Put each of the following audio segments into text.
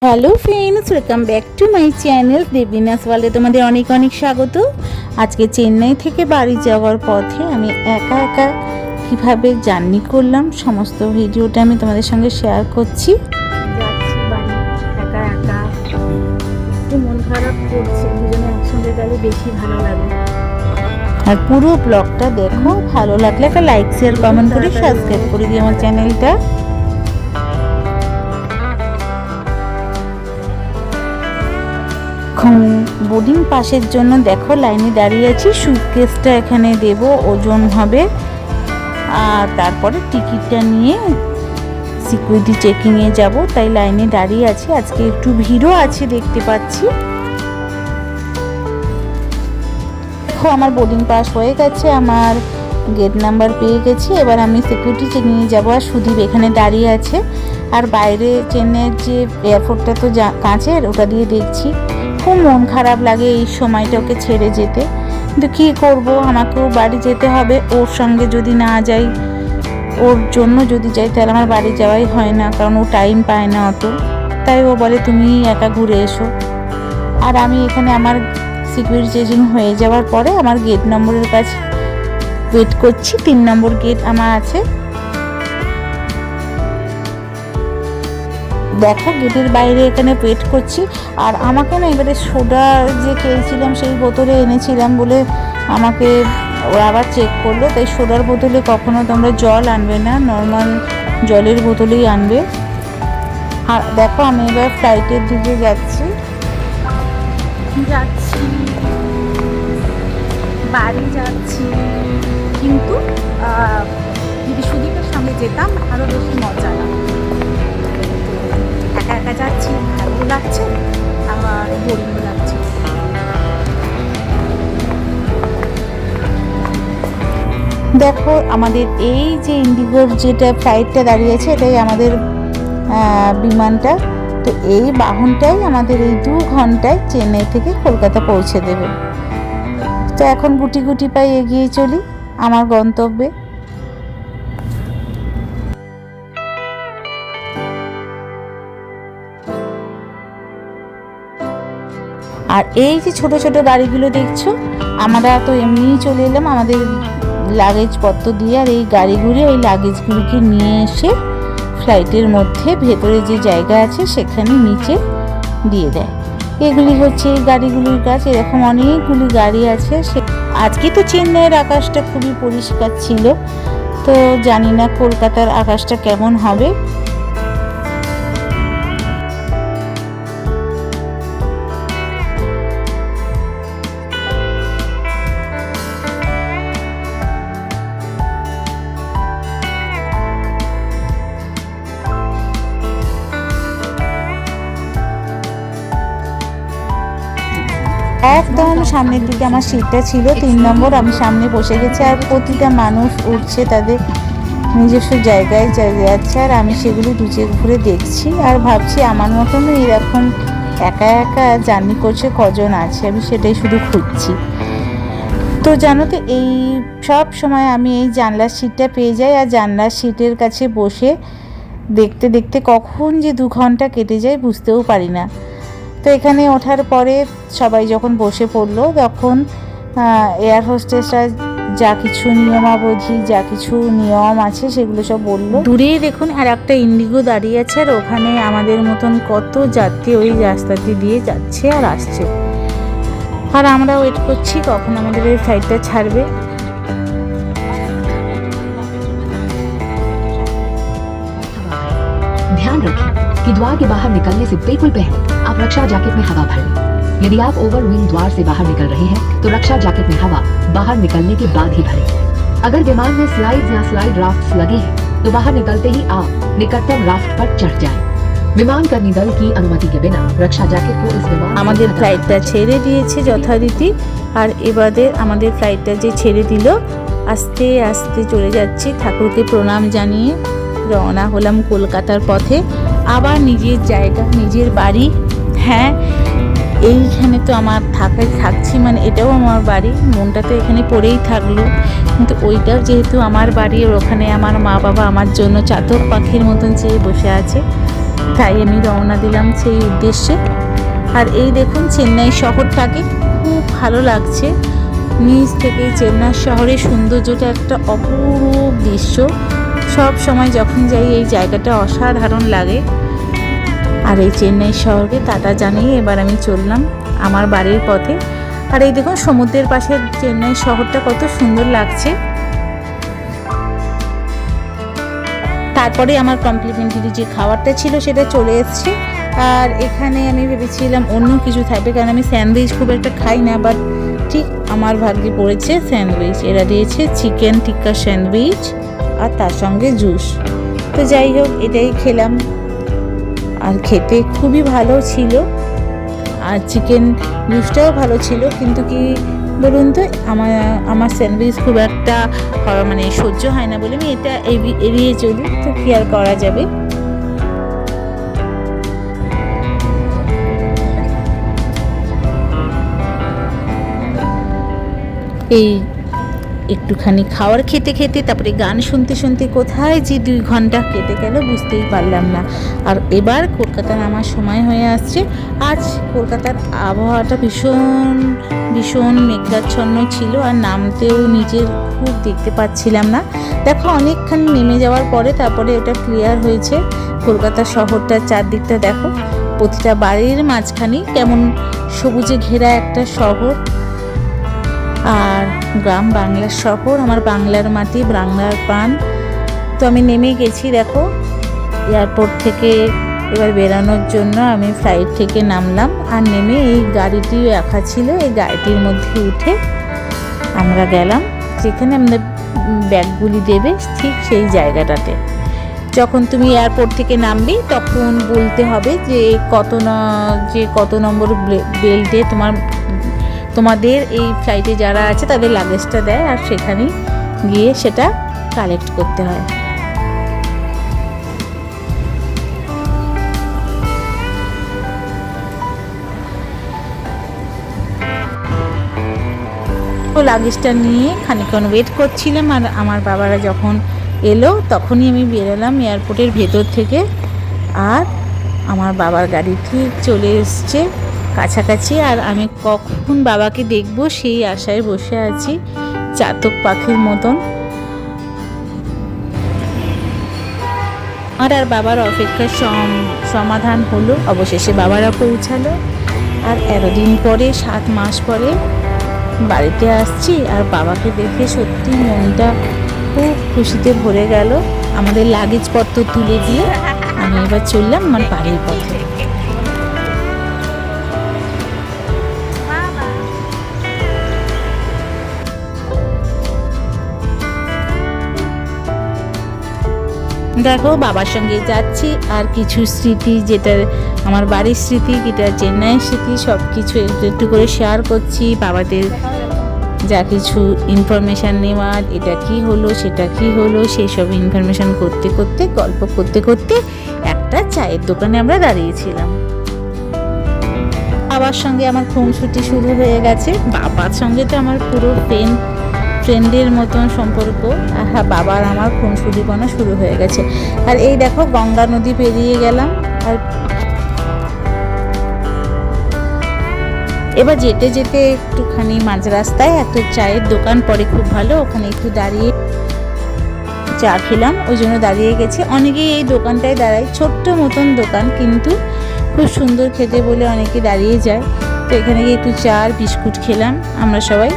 Hello friends, welcome back to my channel Debolina's ওয়ার্ল্ডে তোমাদের অনেক অনেক স্বাগত। আজকে চেন্নাই থেকে বাড়ি যাওয়ার পথে আমি একা একা কীভাবে জার্নি করলাম সমস্ত ভিডিওটা আমি তোমাদের সঙ্গে শেয়ার করছি। যাচ্ছি বাড়ি একা একা, একটু মন খারাপ করছে, দুজনে একসঙ্গে গেলে বেশি ভালো লাগে। আর পুরো ব্লগটা দেখো, ভালো লাগলে একটা লাইক শেয়ার কমেন্ট করে সাবস্ক্রাইব করে দিই আমার চ্যানেলটা। বোর্ডিং পাসের জন্য দেখো লাইনে দাঁড়িয়ে আছি। সুটকেসটা এখানে দেব, ওজন হবে, আর তারপরে টিকিটটা নিয়ে সিকিউরিটি চেকিংয়ে যাব, তাই লাইনে দাঁড়িয়ে আছি। আজকে একটু ভিড়ও আছে দেখতে পাচ্ছি। দেখো আমার বোর্ডিং পাস হয়ে গেছে, আমার গেট নাম্বার পেয়ে গেছি। এবার আমি সিকিউরিটি চেকিংয়ে যাব। আর সুদীপ এখানে দাঁড়িয়ে আছে। আর বাইরে চেন্নাইয়ের যে এয়ারপোর্টটা তো কাঁচের, ওটা দিয়ে দেখছি। খুব মন খারাপ লাগে এই সময়টা ওকে ছেড়ে যেতে, কিন্তু কী করবো, আমাকেও বাড়ি যেতে হবে। ওর সঙ্গে যদি না যাই, ওর জন্য যদি যাই, তাহলে আমার বাড়ি যাওয়াই হয় না, কারণ ও টাইম পায় না অত। তাই ও বলে তুমি একা ঘুরে এসো। আর আমি এখানে আমার সিকিউরিটি চেকিং হয়ে যাওয়ার পরে আমার গেট নম্বরের কাছে ওয়েট করছি। 3 নম্বর গেট আমার আছে। দেখো গেটের বাইরে এখানে ওয়েট করছি। আর আমাকে না এবারে সোডা যে খেয়েছিলাম সেই বোতলে এনেছিলাম বলে আমাকে ওরা আবার চেক করলো, তাই সোডার বোতলে কখনো তোমরা জল আনবে না, নর্মাল জলের বোতলেই আনবে। আর দেখো আমি এবার ফ্লাইটের দিকে যাচ্ছি বাড়ি যাচ্ছি। কিন্তু যদি সুদীপের সঙ্গে যেতাম আরও বেশি মজা লাগে। একা একা যাচ্ছি, ভালো লাগছে, আবার বোরিং লাগছে। দেখো আমাদের এই যে ইন্ডিগোর যেটা ফ্লাইটটা দাঁড়িয়ে আছে, এটাই আমাদের বিমানটা। তো এই বাহনটাই আমাদের এই 2 ঘন্টায় চেন্নাই থেকে কলকাতা পৌঁছে দেবে। তো এখন গুটি গুটি পায়ে এগিয়ে চলি আমার গন্তব্যে। আর এই যে ছোট ছোট গাড়িগুলো দেখছো, আমরা তো এমনিই চলে এলাম আমাদের লাগেজপত্র দিয়ে। আর এই গাড়িগুলি ওই লাগেজগুলিকে নিয়ে এসে ফ্লাইটের মধ্যে ভেতরে যে জায়গা আছে সেখানে নিচে দিয়ে দেয়। এগুলি হচ্ছে এই গাড়িগুলির কাজ। এরকম অনেকগুলি গাড়ি আছে। আজকে তো চেন্নাইয়ের আকাশটা খুবই পরিষ্কার ছিল, তো জানি না কলকাতার আকাশটা কেমন হবে। একদম সামনের দিকে আমার সিটটা ছিল, 3 নম্বর। আমি সামনে বসে গেছি। আর প্রতিটা মানুষ উঠছে, তাদের নিজস্ব জায়গায় যাচ্ছে, আর আমি সেগুলি দুচেক ঘুরে দেখছি আর ভাবছি আমার মতন এরকম একা একা জার্নি করছে কজন আছে, আমি সেটাই শুধু খুঁজছি। তো জানো তো, এই সব সময় আমি এই জানলার সিটটা পেয়ে যাই, আর জানলার সিটের কাছে বসে দেখতে দেখতে কখন যে 2 ঘন্টা কেটে যায় বুঝতেও পারি না। তো এখানে ওঠার পরে সবাই যখন বসে পড়লো, তখন এয়ার হোস্টেসরা যা কিছু নিয়মাবধি, যা কিছু নিয়ম আছে সেগুলো সব বললো। দূরেই দেখুন আর একটা ইন্ডিগো দাঁড়িয়ে আছে, আর ওখানে আমাদের মতন কত যাত্রী ওই রাস্তাটি দিয়ে যাচ্ছে আর আসছে। আর আমরা ওয়েট করছি কখন আমাদের এই ফ্লাইটটা ছাড়বে। ध्यान रखें कि द्वार के बाहर निकलने से बिल्कुल पहले आप रक्षा जैकेट में हवा भर लें। यदि आप ओवरव्हील द्वार से बाहर निकल रहे हैं तो रक्षा जैकेट में हवा बाहर निकलने के बाद ही भरें। अगर विमान में स्लाइड्स या स्लाइड राफ्ट्स लगे हैं तो बाहर निकलते ही आप निकटतम राफ्ट पर चढ़ जाएं। विमान कर्मी दल की अनुमति के बिना रक्षा जैकेट को इस विमान আমাদের ফ্লাইটটা ছেড়ে দিয়েছে যথারীতি। আর এবারে আমাদের ফ্লাইটটা যে ছেড়ে দিল, আস্তে আস্তে চলে যাচ্ছি। ঠাকুরকে প্রণাম জানিয়ে রওনা হলাম কলকাতার পথে। আবার নিজের জায়গা, নিজের বাড়ি। হ্যাঁ, এইখানে তো আমার থাকছি, মানে এটাও আমার বাড়ি। মনটা তো এখানে পড়েই থাকলো, কিন্তু ওইটাও যেহেতু আমার বাড়ি, ওখানে আমার মা বাবা আমার জন্য চাতক পাখির মতন চেয়ে বসে আছে। তাই আমি রওনা দিলাম সেই উদ্দেশ্যে। আর এই দেখুন চেন্নাই শহরটাকে খুব ভালো লাগছে নিচ থেকে। চেন্নাই শহরের সৌন্দর্যটা একটা অপরূপ দৃশ্য। সব সময় যখন যাই এই জায়গাটা অসাধারণ লাগে। আর এই চেন্নাই শহরকে টাটা জানিয়ে এবার আমি চললাম আমার বাড়ির পথে। আর এই দেখুন সমুদ্রের পাশে চেন্নাই শহরটা কত সুন্দর লাগছে। তারপরে আমার কমপ্লিমেন্টারি যে খাবারটা ছিল সেটা চলে এসছে। আর এখানে আমি ভেবেছিলাম অন্য কিছু থাকবে, কারণ আমি স্যান্ডউইচ খুব একটা খাই না, বাট ঠিক আমার ভাগ্যে পড়েছে স্যান্ডউইচ। এরা দিয়েছে চিকেন টিক্কা স্যান্ডউইচ আর তার সঙ্গে জুস। তো যাই হোক এটাই খেলাম, আর খেতে খুবই ভালো ছিল। আর চিকেন জুসটাও ভালো ছিল, কিন্তু কি বলুন তো আমার স্যান্ডউইচ খুব একটা মানে সহ্য হয় না বলে আমি এটা এড়িয়ে চলি। তো কি আর করা যাবে। এই একটুখানি খাওয়ার খেতে খেতে তারপরে গান শুনতে শুনতে কোথায় যে 2 ঘন্টা কেটে গেল বুঝতেই পারলাম না। আর এবার কলকাতা নামার সময় হয়ে আসছে। আজ কলকাতার আবহাওয়াটা ভীষণ ভীষণ মেঘাচ্ছন্ন ছিল, আর নামতেও নিজের খুব দেখতে পাচ্ছিলাম না। দেখো অনেকখানি নেমে যাওয়ার পরে তারপরে ওটা ক্লিয়ার হয়েছে। কলকাতা শহরটার চারদিকটা দেখো, প্রতিটা বাড়ির মাঝখানে কেমন সবুজে ঘেরা একটা শহর। আর গ্রাম বাংলার শহর, আমার বাংলার মাটি, বাংলার প্রাণ। তো আমি নেমে গেছি দেখো এয়ারপোর্ট থেকে। এবার বেরানোর জন্য আমি ফ্লাইট থেকে নামলাম, আর নেমে এই গাড়িটি রাখা ছিল, এই গাড়িটির মধ্যে উঠে আমরা গেলাম যেখানে আমাদের ব্যাগগুলি দেবে, ঠিক সেই জায়গাটাতে। যখন তুমি এয়ারপোর্ট থেকে নামবি তখন বলতে হবে যে কত নম্বর বেল্টে তোমাদের এই ফ্লাইটে যারা আছে তাদের লাগেজটা দেয়, আর সেখানে গিয়ে সেটা কালেক্ট করতে হয়। ও লাগেজটা নিয়ে খানিকক্ষণ ওয়েট করছিলাম, আর আমার বাবারা যখন এলো তখনই আমি বেরোলাম এয়ারপোর্টের ভেতর থেকে। আর আমার বাবার গাড়ি ঠিক চলে এসছে কাছাকাছি, আর আমি কখন বাবাকে দেখব সেই আশায় বসে আছি চাতক পাখির মতন। আর বাবার অপেক্ষার সমাধান হলো, অবশেষে বাবারা পৌঁছালো। আর এতদিন পরে 7 মাস পরে বাড়িতে আসছি, আর বাবাকে দেখে সত্যি মনটা খুব খুশিতে ভরে গেল। আমাদের লাগেজপত্র তুলে দিয়ে আমি এবার চললাম আমার বাড়ির পথে। দেখো বাবার সঙ্গে যাচ্ছি, আর কিছু স্মৃতি, যেটা আমার বাড়ির স্মৃতি, যেটা চেন্নাইয়ের স্মৃতি, সব কিছু একটু একটু করে শেয়ার করছি। বাবাদের যা কিছু ইনফরমেশান নেওয়ার, এটা কি হলো সেটা কি হলো, সেই সব ইনফরমেশান করতে করতে গল্প করতে করতে একটা চায়ের দোকানে আমরা দাঁড়িয়েছিলাম। বাবার সঙ্গে আমার খুনসুটি শুরু হয়ে গেছে। বাবার সঙ্গে তো আমার পুরো ফ্রেন্ডের মতন সম্পর্ক। হ্যাঁ, বাবার আমার খুনসুটিপনা শুরু হয়ে গেছে। আর এই দেখো গঙ্গা নদী পেরিয়ে গেলাম। আর এবার যেতে যেতে একটুখানি মাঝ রাস্তায় একটা চায়ের দোকান পড়ে খুব ভালো, ওখানে একটু দাঁড়িয়ে চা খেলাম, ওই জন্য দাঁড়িয়ে গেছি। অনেকেই এই দোকানটায় দাঁড়ায়, ছোট্ট মতন দোকান কিন্তু খুব সুন্দর খেতে বলে অনেকে দাঁড়িয়ে যায়। তো এখানে গিয়ে একটু চা আর বিস্কুট খেলাম আমরা সবাই।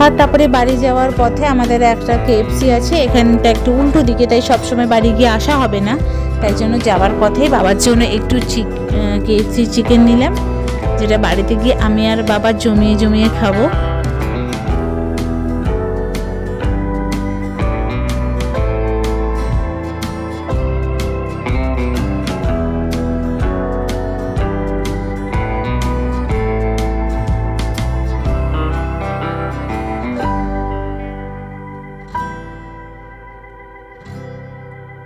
আর তারপরে বাড়ি যাওয়ার পথে আমাদের একটা KFC আছে, এখানটা একটু উল্টো দিকে, তাই সবসময় বাড়ি গিয়ে আসা হবে না, তাই জন্য যাওয়ার পথে বাবার জন্য একটু KFC চিকেন নিলাম, যেটা বাড়িতে গিয়ে আমি আর বাবা জমিয়ে জমিয়ে খাবো।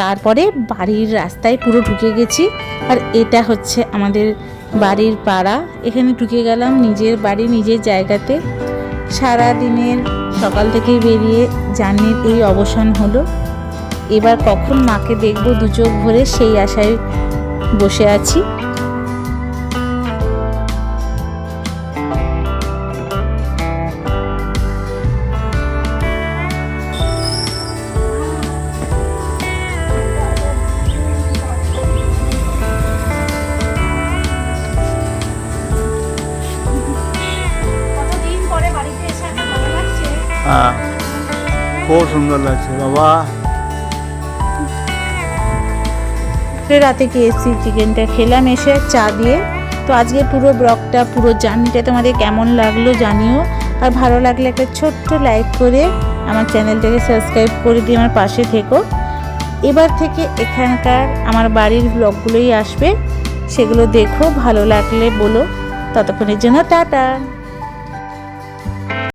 তারপরে বাড়ির রাস্তায় পুরো ঢুকে গেছি। আর এটা হচ্ছে আমাদের বাড়ির পাড়া। এখানে ঢুকে গেলাম নিজের বাড়ি, নিজের জায়গাতে। সারা দিনের সকাল থেকে বেরিয়ে জার্নির এই অবসান হলো। এবার কখন মাকে দেখবো দু চোখ ভরে, সেই আশায় বসে আছি। হ্যাঁ, খুব সুন্দর লাগছে বাবা। রাতে KFC চিকেনটা খেলাম এসে চা দিয়ে। তো আজকে পুরো ব্লগটা, পুরো জার্নিটা তোমাদের কেমন লাগলো জানিও। আর ভালো লাগলে একটা ছোট্ট লাইক করে আমার চ্যানেলটাকে সাবস্ক্রাইব করে দিয়ে আমার পাশে থেকো। এবার থেকে এখানকার আমার বাড়ির ব্লগগুলোই আসবে, সেগুলো দেখো, ভালো লাগলে বলো। ততক্ষণের জন্য টাটা।